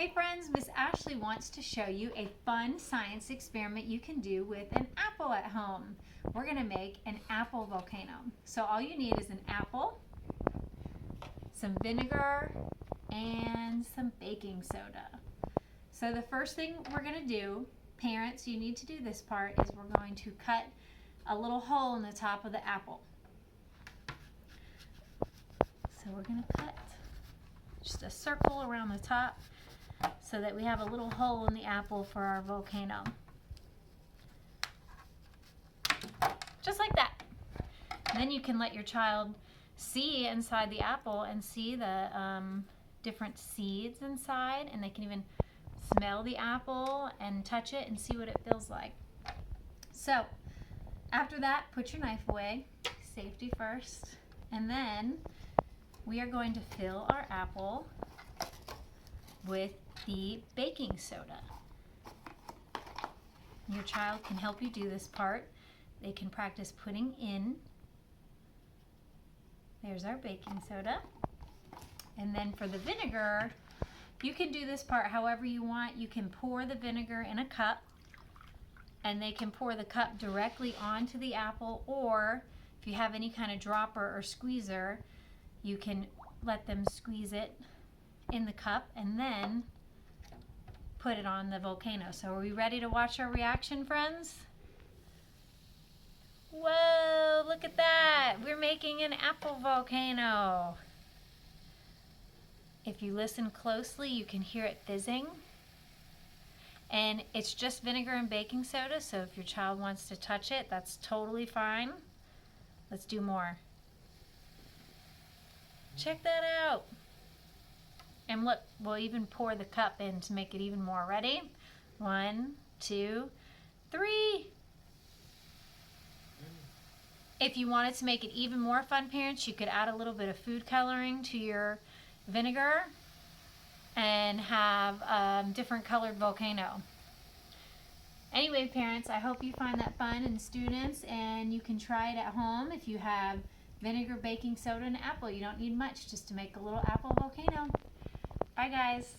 Hey friends, Miss Ashley wants to show you a fun science experiment you can do with an apple at home. We're going to make an apple volcano. So all you need is an apple, some vinegar, and some baking soda. So the first thing we're going to do, parents, you need to do this part, is we're going to cut a little hole in the top of the apple. So we're going to cut just a circle around the top so that we have a little hole in the apple for our volcano. Just like that. Then you can let your child see inside the apple and see the different seeds inside, and they can even smell the apple and touch it and see what it feels like. So after that, put your knife away, safety first, and then we are going to fill our apple with the baking soda. Your child can help you do this part. They can practice putting in. There's our baking soda. And then for the vinegar, you can do this part however you want. You can pour the vinegar in a cup, and they can pour the cup directly onto the apple, or if you have any kind of dropper or squeezer, you can let them squeeze it in the cup and then put it on the volcano. So are we ready to watch our reaction, friends? Whoa, look at that. We're making an apple volcano. If you listen closely, you can hear it fizzing. And it's just vinegar and baking soda, so if your child wants to touch it, that's totally fine. Let's do more. Check that out. And look, we'll even pour the cup in to make it even more. Ready? 1, 2, 3. If you wanted to make it even more fun, parents, you could add a little bit of food coloring to your vinegar and have different colored volcano. Anyway, parents, I hope you find that fun, and students, and you can try it at home if you have vinegar, baking soda, and apple. You don't need much just to make a little apple volcano. Bye, guys.